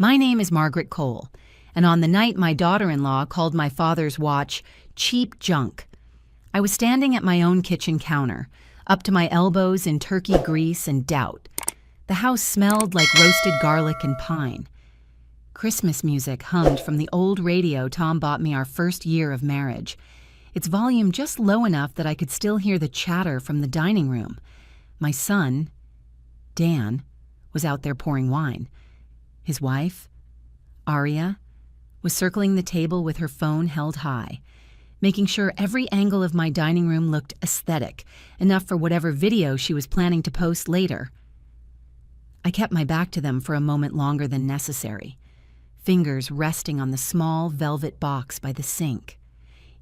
My name is Margaret Cole, and on the night my daughter-in-law called my father's watch cheap junk, I was standing at my own kitchen counter, up to my elbows in turkey grease and doubt. The house smelled like roasted garlic and pine. Christmas music hummed from the old radio Tom bought me our first year of marriage, its volume just low enough that I could still hear the chatter from the dining room. My son, Dan, was out there pouring wine. His wife, Aria, was circling the table with her phone held high, making sure every angle of my dining room looked aesthetic, enough for whatever video she was planning to post later. I kept my back to them for a moment longer than necessary, fingers resting on the small velvet box by the sink.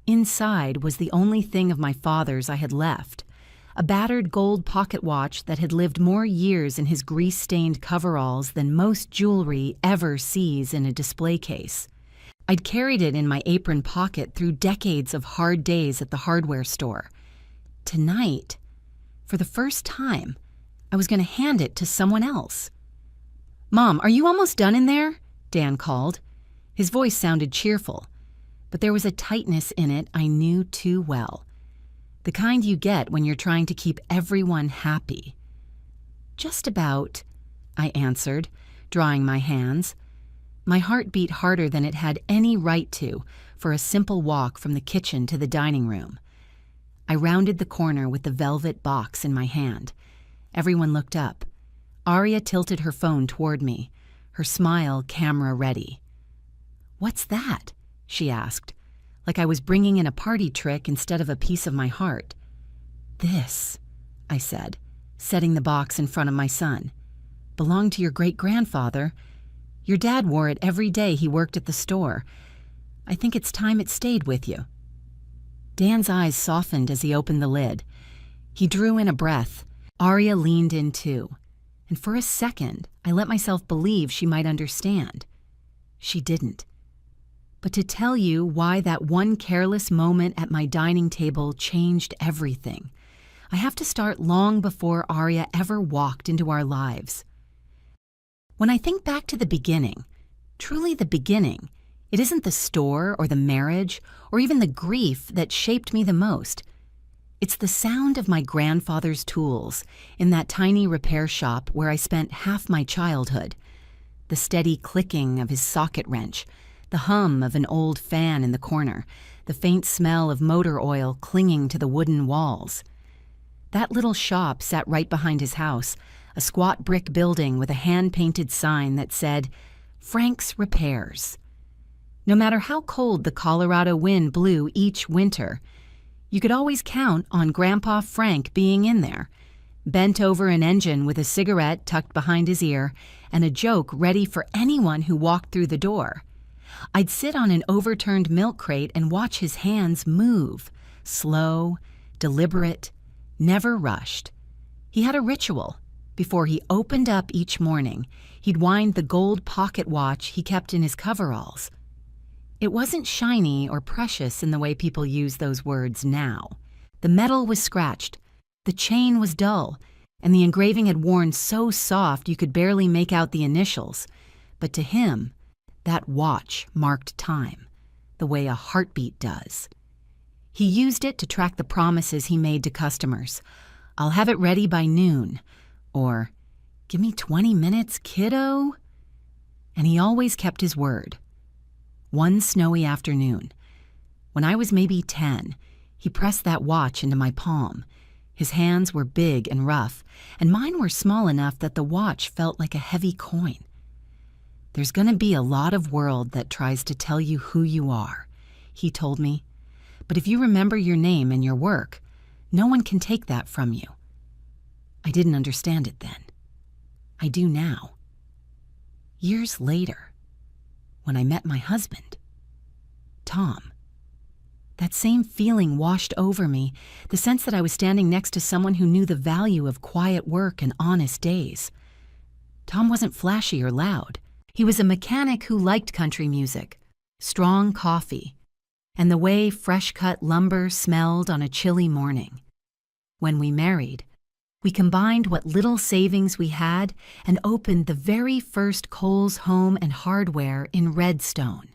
Inside was the only thing of my father's I had left, a battered gold pocket watch that had lived more years in his grease-stained coveralls than most jewelry ever sees in a display case. I'd carried it in my apron pocket through decades of hard days at the hardware store. Tonight, for the first time, I was going to hand it to someone else. "Mom, are you almost done in there?" Dan called. His voice sounded cheerful, but there was a tightness in it I knew too well. The kind you get when you're trying to keep everyone happy. "Just about," I answered, drying my hands. My heart beat harder than it had any right to for a simple walk from the kitchen to the dining room. I rounded the corner with the velvet box in my hand. Everyone looked up. Aria tilted her phone toward me, her smile camera ready. "What's that?" she asked, like I was bringing in a party trick instead of a piece of my heart. "This," I said, setting the box in front of my son, "belonged to your great-grandfather. Your dad wore it every day he worked at the store. I think it's time it stayed with you." Dan's eyes softened as he opened the lid. He drew in a breath. Aria leaned in too, and for a second I let myself believe she might understand. She didn't. But to tell you why that one careless moment at my dining table changed everything, I have to start long before Aria ever walked into our lives. When I think back to the beginning, truly the beginning, it isn't the store or the marriage or even the grief that shaped me the most. It's the sound of my grandfather's tools in that tiny repair shop where I spent half my childhood. The steady clicking of his socket wrench, the hum of an old fan in the corner, the faint smell of motor oil clinging to the wooden walls. That little shop sat right behind his house, a squat brick building with a hand-painted sign that said, "Frank's Repairs." No matter how cold the Colorado wind blew each winter, you could always count on Grandpa Frank being in there, bent over an engine with a cigarette tucked behind his ear and a joke ready for anyone who walked through the door. I'd sit on an overturned milk crate and watch his hands move, slow, deliberate, never rushed. He had a ritual. Before he opened up each morning, he'd wind the gold pocket watch he kept in his coveralls. It wasn't shiny or precious in the way people use those words now. The metal was scratched, the chain was dull, and the engraving had worn so soft you could barely make out the initials. But to him, that watch marked time, the way a heartbeat does. He used it to track the promises he made to customers. "I'll have it ready by noon," or "Give me 20 minutes, kiddo." And he always kept his word. One snowy afternoon, when I was maybe 10, he pressed that watch into my palm. His hands were big and rough, and mine were small enough that the watch felt like a heavy coin. "There's going to be a lot of world that tries to tell you who you are," he told me. "But if you remember your name and your work, no one can take that from you." I didn't understand it then. I do now. Years later, when I met my husband, Tom, that same feeling washed over me, the sense that I was standing next to someone who knew the value of quiet work and honest days. Tom wasn't flashy or loud. He was a mechanic who liked country music, strong coffee, and the way fresh-cut lumber smelled on a chilly morning. When we married, We combined what little savings we had and opened the very first Kohl's Home and Hardware in Redstone.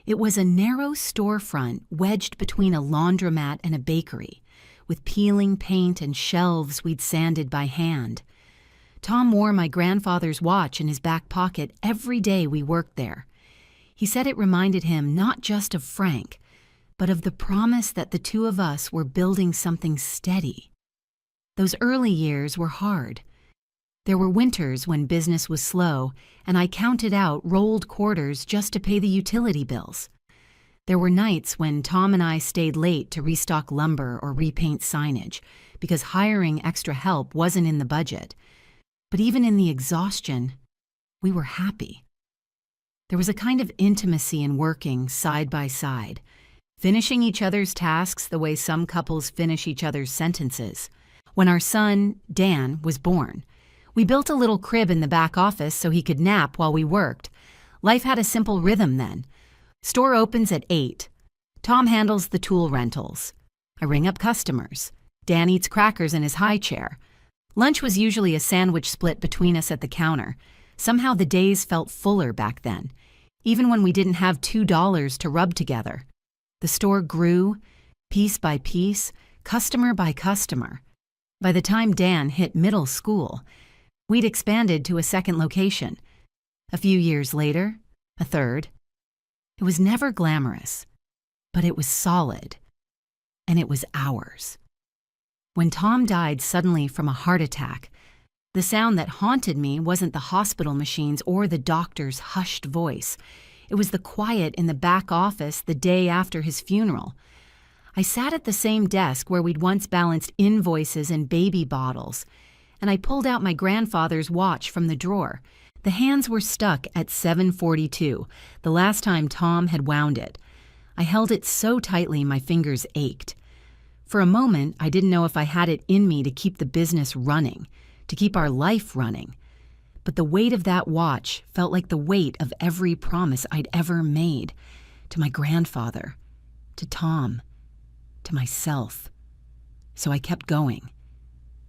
It was a narrow storefront wedged between a laundromat and a bakery, with peeling paint and shelves we'd sanded by hand. Tom wore my grandfather's watch in his back pocket every day we worked there. He said it reminded him not just of Frank, but of the promise that the two of us were building something steady. Those early years were hard. There were winters when business was slow, and I counted out rolled quarters just to pay the utility bills. There were nights when Tom and I stayed late to restock lumber or repaint signage, because hiring extra help wasn't in the budget. But even in the exhaustion, we were happy. There was a kind of intimacy in working side by side, finishing each other's tasks the way some couples finish each other's sentences. When our son, Dan, was born, we built a little crib in the back office so he could nap while we worked. Life had a simple rhythm then. Store opens at 8. Tom handles the tool rentals. I ring up customers. Dan eats crackers in his high chair. Lunch was usually a sandwich split between us at the counter. Somehow the days felt fuller back then, even when we didn't have $2 to rub together. The store grew, piece by piece, customer by customer. By the time Dan hit middle school, we'd expanded to a second location. A few years later, a third. It was never glamorous, but it was solid, and it was ours. When Tom died suddenly from a heart attack, the sound that haunted me wasn't the hospital machines or the doctor's hushed voice. It was the quiet in the back office the day after his funeral. I sat at the same desk where we'd once balanced invoices and baby bottles, and I pulled out my grandfather's watch from the drawer. The hands were stuck at 7:42, the last time Tom had wound it. I held it so tightly my fingers ached. For a moment, I didn't know if I had it in me to keep the business running, to keep our life running. But the weight of that watch felt like the weight of every promise I'd ever made, to my grandfather, to Tom, to myself. So I kept going,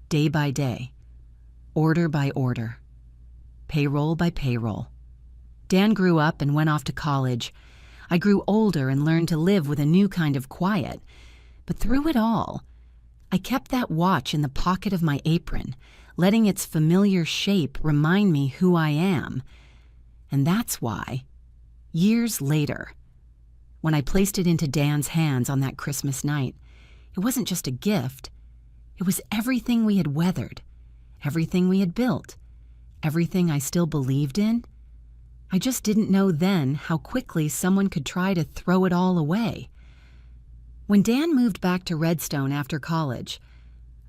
day by day, order by order, payroll by payroll. Dan grew up and went off to college. I grew older and learned to live with a new kind of quiet. But through it all, I kept that watch in the pocket of my apron, letting its familiar shape remind me who I am. And that's why, years later, when I placed it into Dan's hands on that Christmas night, it wasn't just a gift. It was everything we had weathered, everything we had built, everything I still believed in. I just didn't know then how quickly someone could try to throw it all away. When Dan moved back to Redstone after college,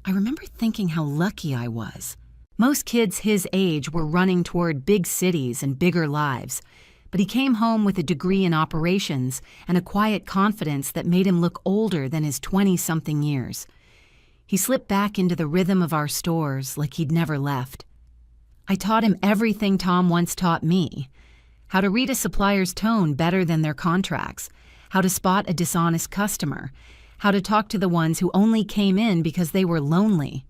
I remember thinking how lucky I was. Most kids his age were running toward big cities and bigger lives, but he came home with a degree in operations and a quiet confidence that made him look older than his 20-something years. He slipped back into the rhythm of our stores like he'd never left. I taught him everything Tom once taught me: how to read a supplier's tone better than their contracts, how to spot a dishonest customer, how to talk to the ones who only came in because they were lonely.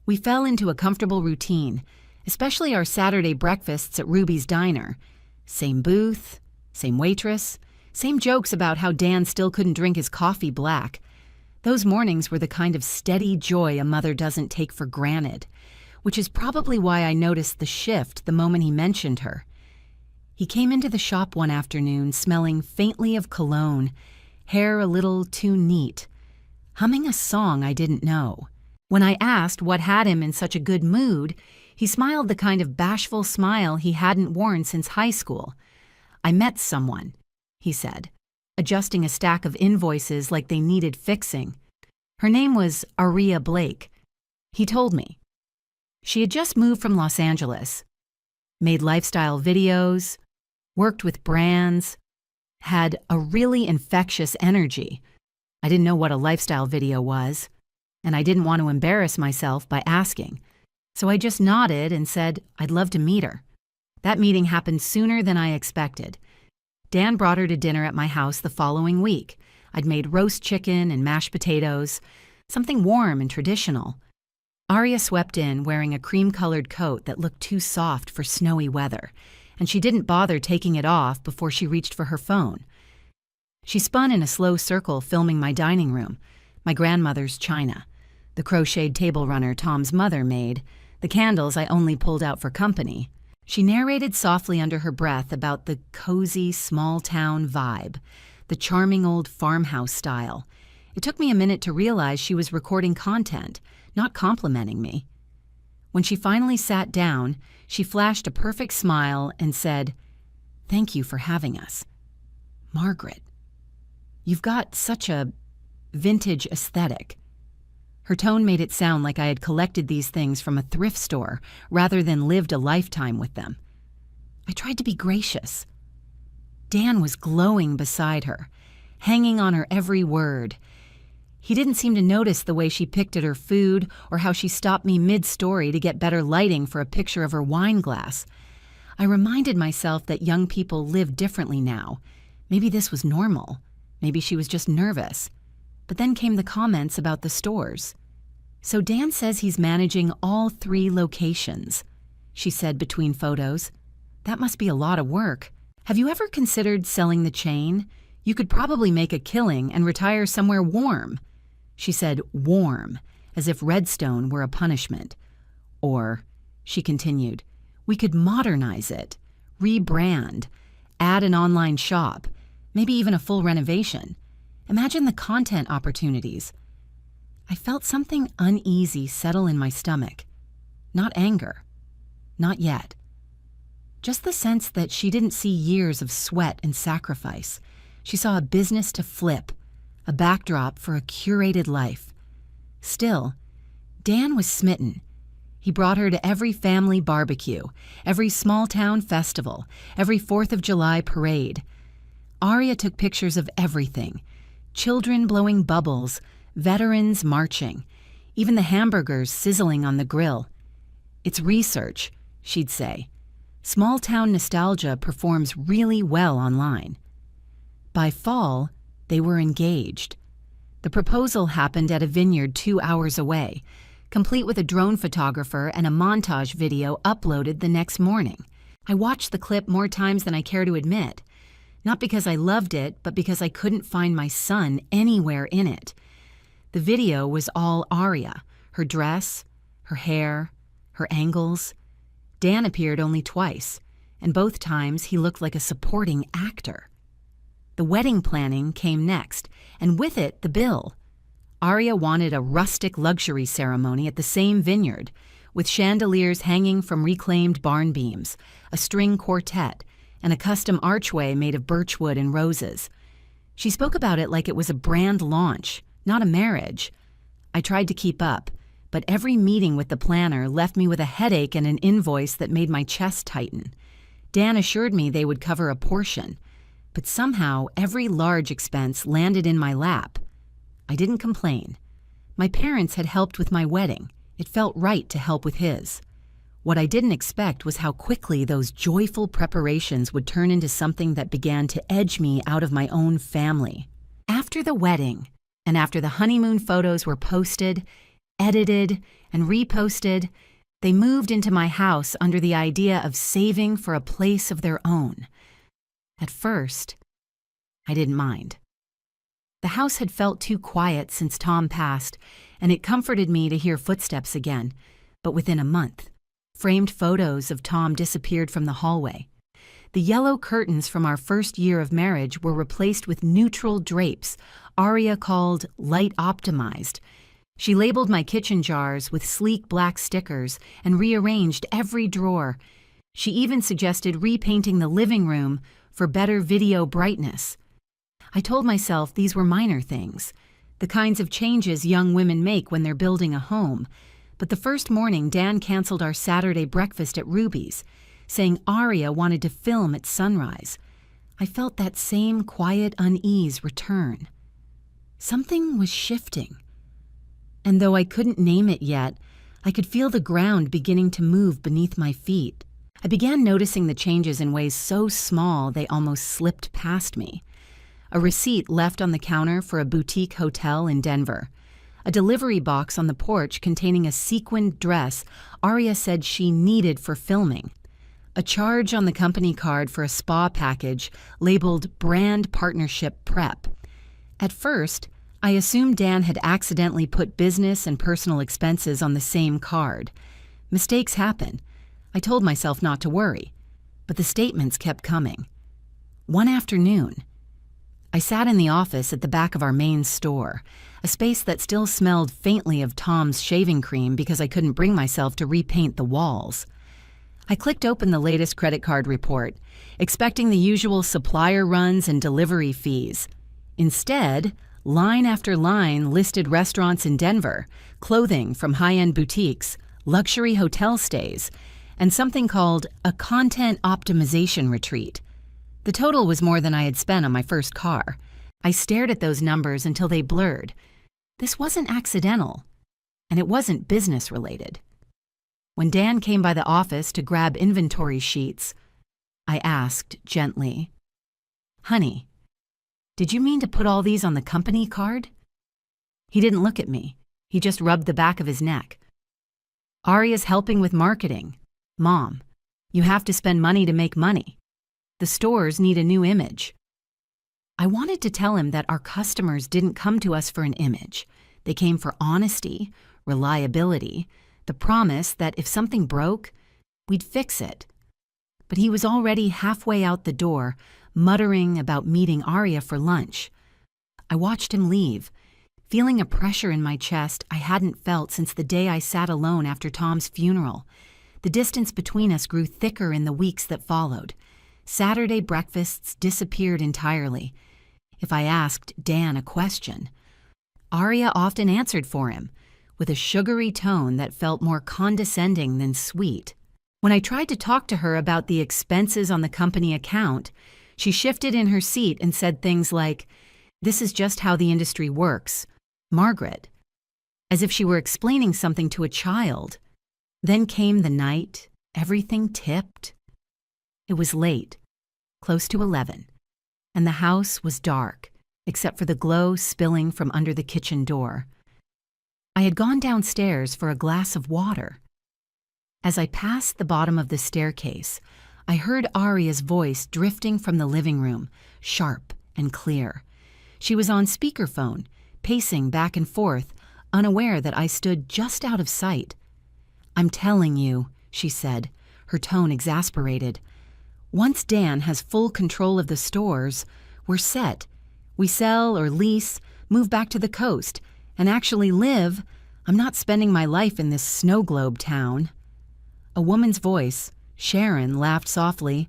We fell into a comfortable routine, especially our Saturday breakfasts at Ruby's Diner. Same booth, same waitress, same jokes about how Dan still couldn't drink his coffee black. Those mornings were the kind of steady joy a mother doesn't take for granted, which is probably why I noticed the shift the moment he mentioned her. He came into the shop one afternoon smelling faintly of cologne, hair a little too neat, humming a song I didn't know. When I asked what had him in such a good mood, he smiled the kind of bashful smile he hadn't worn since high school. "I met someone," he said, adjusting a stack of invoices like they needed fixing. Her name was Aria Blake. He told me. She had just moved from Los Angeles, made lifestyle videos, worked with brands, had a really infectious energy. I didn't know what a lifestyle video was, and I didn't want to embarrass myself by asking. So I just nodded and said I'd love to meet her. That meeting happened sooner than I expected. Dan brought her to dinner at my house the following week. I'd made roast chicken and mashed potatoes, something warm and traditional. Arya swept in wearing a cream-colored coat that looked too soft for snowy weather, and she didn't bother taking it off before she reached for her phone. She spun in a slow circle filming my dining room, my grandmother's china, the crocheted table runner Tom's mother made, the candles I only pulled out for company. She narrated softly under her breath about the cozy, small-town vibe, the charming old farmhouse style. It took me a minute to realize she was recording content, not complimenting me. When she finally sat down, she flashed a perfect smile and said, "Thank you for having us. Margaret, you've got such a vintage aesthetic." Her tone made it sound like I had collected these things from a thrift store rather than lived a lifetime with them. I tried to be gracious. Dan was glowing beside her, hanging on her every word. He didn't seem to notice the way she picked at her food or how she stopped me mid-story to get better lighting for a picture of her wine glass. I reminded myself that young people live differently now. Maybe this was normal. Maybe she was just nervous. But then came the comments about the stores. "So Dan says he's managing all 3 locations," she said between photos. "That must be a lot of work. Have you ever considered selling the chain? You could probably make a killing and retire somewhere warm." She said warm, as if Redstone were a punishment. "Or," she continued, "we could modernize it, rebrand, add an online shop, maybe even a full renovation. Imagine the content opportunities." I felt something uneasy settle in my stomach. Not anger. Not yet. Just the sense that she didn't see years of sweat and sacrifice. She saw a business to flip, a backdrop for a curated life. Still, Dan was smitten. He brought her to every family barbecue, every small-town festival, every 4th of July parade. Arya took pictures of everything. Children blowing bubbles, veterans marching, even the hamburgers sizzling on the grill. "It's research," she'd say. "Small-town nostalgia performs really well online." By fall, they were engaged. The proposal happened at a vineyard 2 hours away, complete with a drone photographer and a montage video uploaded the next morning. I watched the clip more times than I care to admit. Not because I loved it, but because I couldn't find my son anywhere in it. The video was all Arya, her dress, her hair, her angles. Dan appeared only twice, and both times he looked like a supporting actor. The wedding planning came next, and with it, the bill. Arya wanted a rustic luxury ceremony at the same vineyard, with chandeliers hanging from reclaimed barn beams, a string quartet, and a custom archway made of birchwood and roses. She spoke about it like it was a brand launch, not a marriage. I tried to keep up, but every meeting with the planner left me with a headache and an invoice that made my chest tighten. Dan assured me they would cover a portion, but somehow every large expense landed in my lap. I didn't complain. My parents had helped with my wedding. It felt right to help with his. What I didn't expect was how quickly those joyful preparations would turn into something that began to edge me out of my own family. After the wedding, and after the honeymoon photos were posted, edited, and reposted, they moved into my house under the idea of saving for a place of their own. At first, I didn't mind. The house had felt too quiet since Tom passed, and it comforted me to hear footsteps again, but within a month. Framed photos of Tom disappeared from the hallway. The yellow curtains from our first year of marriage were replaced with neutral drapes, Arya called light optimized. She labeled my kitchen jars with sleek black stickers and rearranged every drawer. She even suggested repainting the living room for better video brightness. I told myself these were minor things, the kinds of changes young women make when they're building a home. But the first morning, Dan canceled our Saturday breakfast at Ruby's, saying Arya wanted to film at sunrise. I felt that same quiet unease return. Something was shifting. And though I couldn't name it yet, I could feel the ground beginning to move beneath my feet. I began noticing the changes in ways so small they almost slipped past me. A receipt left on the counter for a boutique hotel in Denver. a delivery box on the porch containing a sequined dress Aria said she needed for filming, a charge on the company card for a spa package labeled Brand Partnership Prep. At first, I assumed Dan had accidentally put business and personal expenses on the same card. Mistakes happen. I told myself not to worry, but the statements kept coming. One afternoon, I sat in the office at the back of our main store, a space that still smelled faintly of Tom's shaving cream because I couldn't bring myself to repaint the walls. I clicked open the latest credit card report, expecting the usual supplier runs and delivery fees. Instead, line after line listed restaurants in Denver, clothing from high-end boutiques, luxury hotel stays, and something called a content optimization retreat. The total was more than I had spent on my first car. I stared at those numbers until they blurred. This wasn't accidental, and it wasn't business-related. When Dan came by the office to grab inventory sheets, I asked gently, "Honey, did you mean to put all these on the company card?" He didn't look at me. He just rubbed the back of his neck. "Aria's helping with marketing. Mom, you have to spend money to make money. The stores need a new image." I wanted to tell him that our customers didn't come to us for an image. They came for honesty, reliability, the promise that if something broke, we'd fix it. But he was already halfway out the door, muttering about meeting Aria for lunch. I watched him leave, feeling a pressure in my chest I hadn't felt since the day I sat alone after Tom's funeral. The distance between us grew thicker in the weeks that followed. Saturday breakfasts disappeared entirely. If I asked Dan a question, Aria often answered for him, with a sugary tone that felt more condescending than sweet. When I tried to talk to her about the expenses on the company account, she shifted in her seat and said things like, "This is just how the industry works, Margaret," as if she were explaining something to a child. Then came the night, everything tipped. It was late, close to 11, and the house was dark, except for the glow spilling from under the kitchen door. I had gone downstairs for a glass of water. As I passed the bottom of the staircase, I heard Aria's voice drifting from the living room, sharp and clear. She was on speakerphone, pacing back and forth, unaware that I stood just out of sight. "I'm telling you," she said, her tone exasperated. "Once Dan has full control of the stores, we're set. We sell or lease, move back to the coast, and actually live. I'm not spending my life in this snow globe town." A woman's voice, Sharon, laughed softly.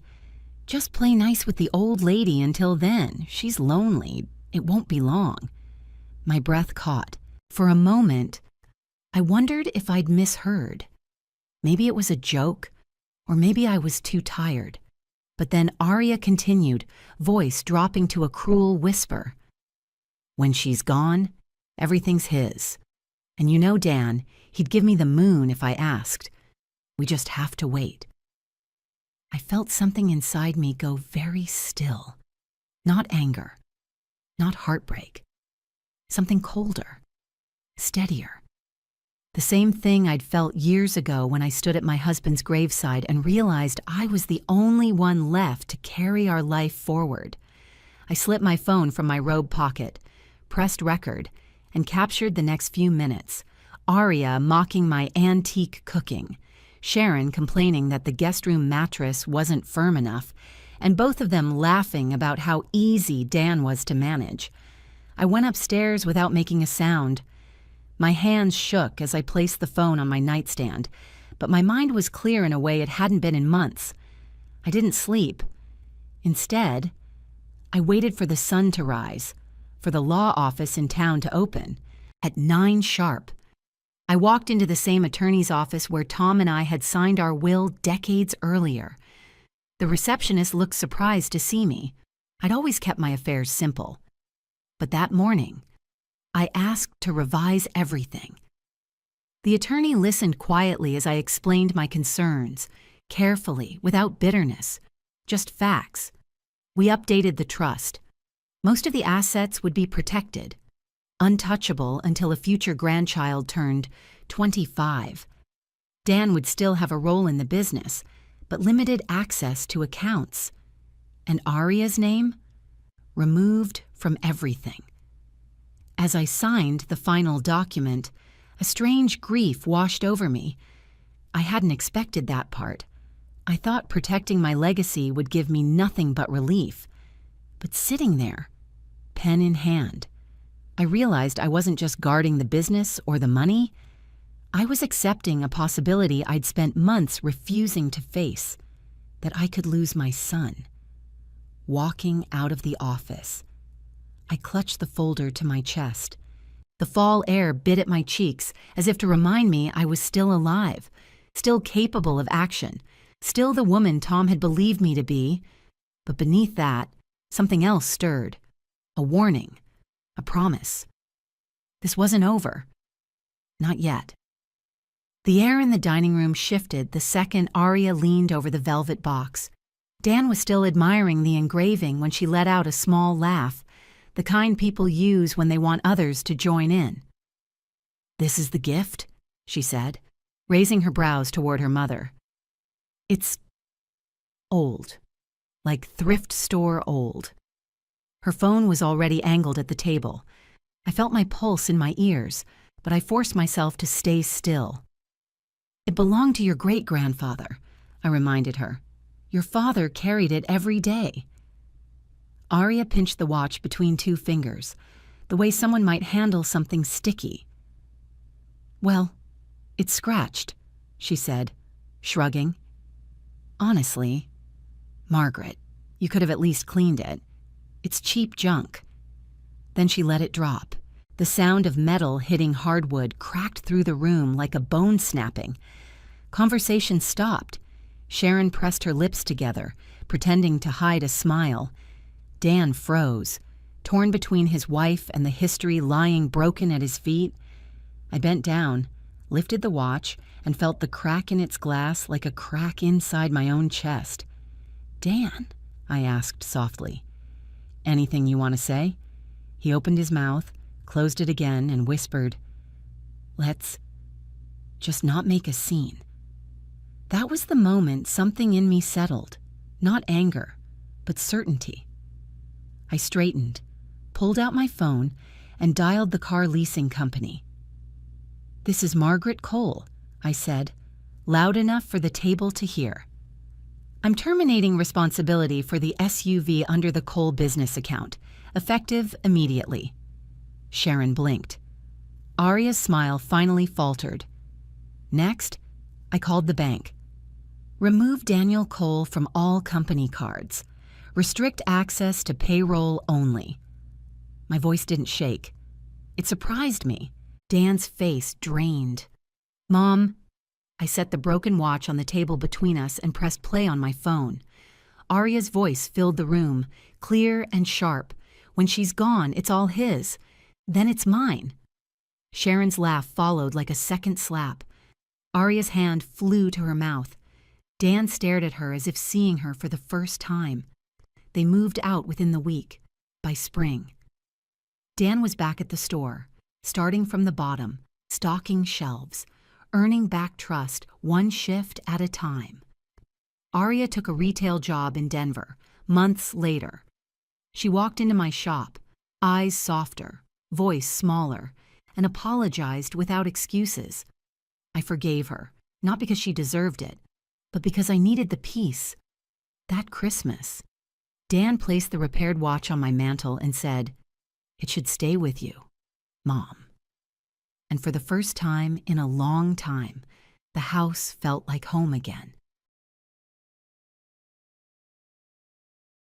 "Just play nice with the old lady until then. She's lonely. It won't be long." My breath caught. For a moment, I wondered if I'd misheard. Maybe it was a joke, or maybe I was too tired. But then Aria continued, voice dropping to a cruel whisper. "When she's gone, everything's his. And you know, Dan, he'd give me the moon if I asked. We just have to wait." I felt something inside me go very still. Not anger, not heartbreak. Something colder, steadier. The same thing I'd felt years ago when I stood at my husband's graveside and realized I was the only one left to carry our life forward. I slipped my phone from my robe pocket, pressed record, and captured the next few minutes. Aria mocking my antique cooking, Sharon complaining that the guest room mattress wasn't firm enough, and both of them laughing about how easy Dan was to manage. I went upstairs without making a sound. My hands shook as I placed the phone on my nightstand, but my mind was clear in a way it hadn't been in months. I didn't sleep. Instead, I waited for the sun to rise, for the law office in town to open. At 9 sharp, I walked into the same attorney's office where Tom and I had signed our will decades earlier. The receptionist looked surprised to see me. I'd always kept my affairs simple. But that morning, I asked to revise everything. The attorney listened quietly as I explained my concerns, carefully, without bitterness, just facts. We updated the trust. Most of the assets would be protected. untouchable until a future grandchild turned 25. Dan would still have a role in the business, but limited access to accounts. And Arya's name? Removed from everything. As I signed the final document, a strange grief washed over me. I hadn't expected that part. I thought protecting my legacy would give me nothing but relief. But sitting there, pen in hand, I realized I wasn't just guarding the business or the money. I was accepting a possibility I'd spent months refusing to face, that I could lose my son. Walking out of the office, I clutched the folder to my chest. The fall air bit at my cheeks as if to remind me I was still alive, still capable of action, still the woman Tom had believed me to be. But beneath that, something else stirred. A warning. A promise. This wasn't over. Not yet. The air in the dining room shifted the second Arya leaned over the velvet box. Dan was still admiring the engraving when she let out a small laugh, the kind people use when they want others to join in. "This is the gift?" she said, raising her brows toward her mother. "It's old, like thrift store old." Her phone was already angled at the table. I felt my pulse in my ears, but I forced myself to stay still. "It belonged to your great-grandfather," I reminded her. "Your father carried it every day." Arya pinched the watch between two fingers, the way someone might handle something sticky. "Well, it's scratched," she said, shrugging. "Honestly, Margaret, you could have at least cleaned it. It's cheap junk." Then she let it drop. The sound of metal hitting hardwood cracked through the room like a bone snapping. Conversation stopped. Sharon pressed her lips together, pretending to hide a smile. Dan froze, torn between his wife and the history lying broken at his feet. I bent down, lifted the watch, and felt the crack in its glass like a crack inside my own chest. "Dan," I asked softly. "Anything you want to say?" He opened his mouth, closed it again, and whispered, "Let's just not make a scene." That was the moment something in me settled, not anger, but certainty. I straightened, pulled out my phone, and dialed the car leasing company. "This is Margaret Cole," I said, loud enough for the table to hear. "I'm terminating responsibility for the SUV under the Cole business account, effective immediately." Sharon blinked. Arya's smile finally faltered. Next, I called the bank. "Remove Daniel Cole from all company cards. Restrict access to payroll only." My voice didn't shake. It surprised me. Dan's face drained. "Mom," I set the broken watch on the table between us and pressed play on my phone. Arya's voice filled the room, clear and sharp. "When she's gone, it's all his. Then it's mine." Sharon's laugh followed like a second slap. Arya's hand flew to her mouth. Dan stared at her as if seeing her for the first time. They moved out within the week, by spring. Dan was back at the store, starting from the bottom, stocking shelves, earning back trust one shift at a time. Arya took a retail job in Denver, months later. She walked into my shop, eyes softer, voice smaller, and apologized without excuses. I forgave her, not because she deserved it, but because I needed the peace. That Christmas, Dan placed the repaired watch on my mantle and said, "It should stay with you, Mom." And for the first time in a long time, the house felt like home again.